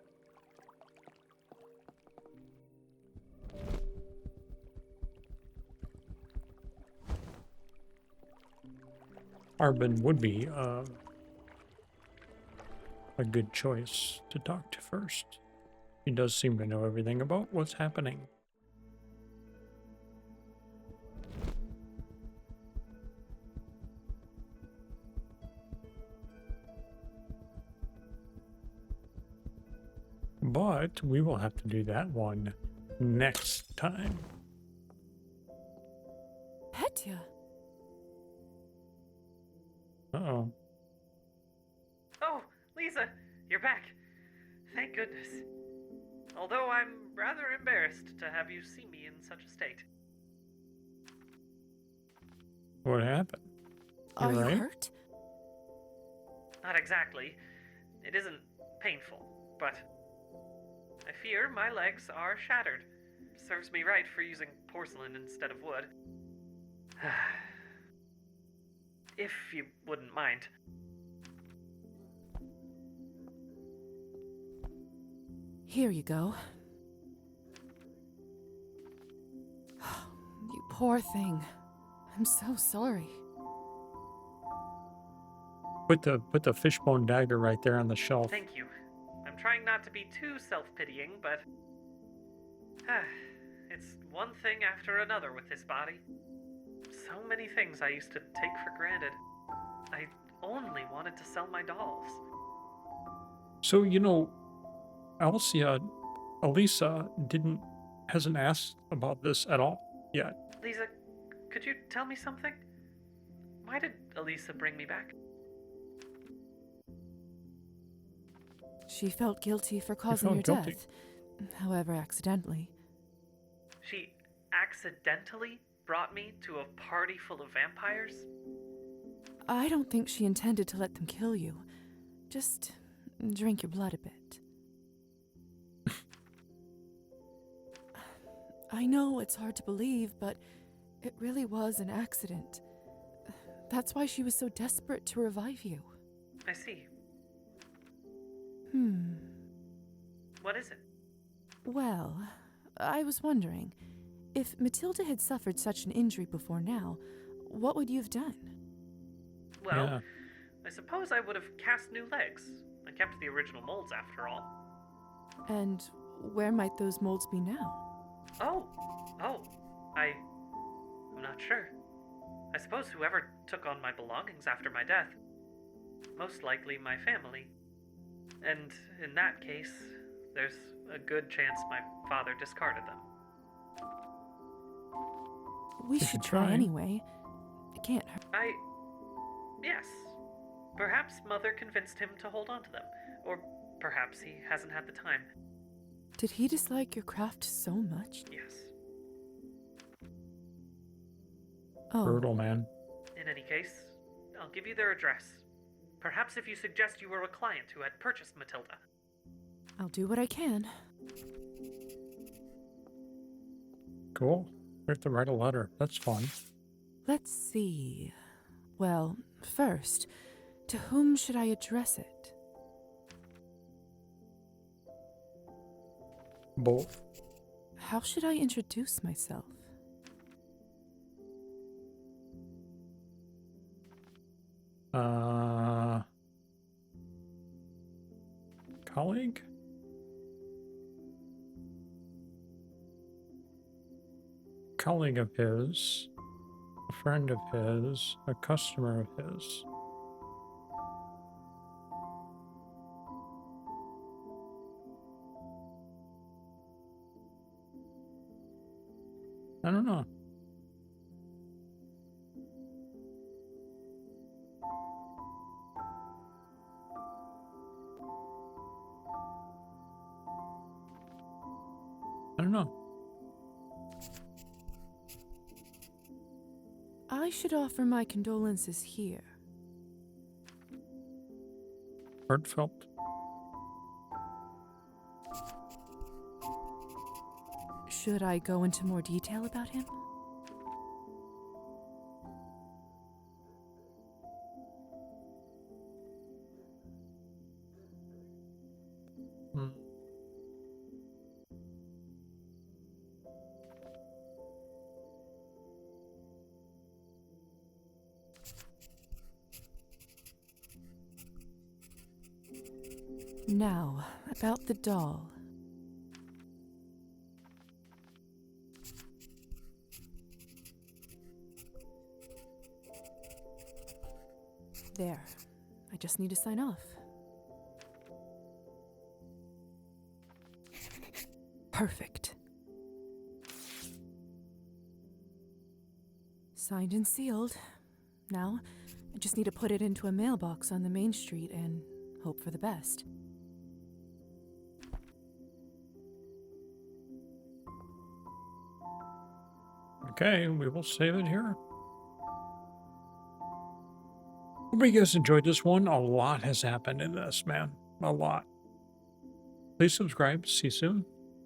Arbin would be a good choice to talk to first. He does seem to know everything about what's happening. But we will have to do that one next time. Petya! Uh-oh. Oh, Liza, you're back. Thank goodness. Although I'm rather embarrassed to have you see me in such a state. What happened? Are you right? hurt? Not exactly. It isn't painful, but I fear my legs are shattered. Serves me right for using porcelain instead of wood. If you wouldn't mind. Here you go. You poor thing. I'm so sorry. Put the fishbone dagger right there on the shelf. Thank you. I'm trying not to be too self-pitying, but it's one thing after another with this body. So many things I used to take for granted. I only wanted to sell my dolls. So, you know, Elisa hasn't asked about this at all yet. Liza, could you tell me something? Why did Elisa bring me back? She felt guilty for causing your death. However, accidentally. She accidentally brought me to a party full of vampires? I don't think she intended to let them kill you. Just drink your blood a bit. I know it's hard to believe, but it really was an accident. That's why she was so desperate to revive you. I see. What is it? Well, I was wondering, if Matilda had suffered such an injury before now, what would you have done? Well, I suppose I would have cast new legs. I kept the original molds after all. And where might those molds be now? I'm not sure. I suppose whoever took on my belongings after my death. Most likely my family. And in that case, there's a good chance my father discarded them. We should try anyway. It can't hurt. Yes. Perhaps Mother convinced him to hold on to them. Or perhaps he hasn't had the time. Did he dislike your craft so much? Yes. Oh. Brutal, man. In any case, I'll give you their address. Perhaps if you suggest you were a client who had purchased Matilda. I'll do what I can. Cool. We have to write a letter. That's fun. Let's see. Well, first, to whom should I address it? Both. How should I introduce myself? Colleague? Colleague of his, a friend of his, a customer of his. I don't know. I don't know. I should offer my condolences here. Heartfelt. Should I go into more detail about him? Hmm. Now, about the doll. There. I just need to sign off. Perfect. Signed and sealed. Now, I just need to put it into a mailbox on the main street and hope for the best. Okay, we will save it here. Hope you guys enjoyed this one. A lot has happened in this, man. A lot. Please subscribe. See you soon.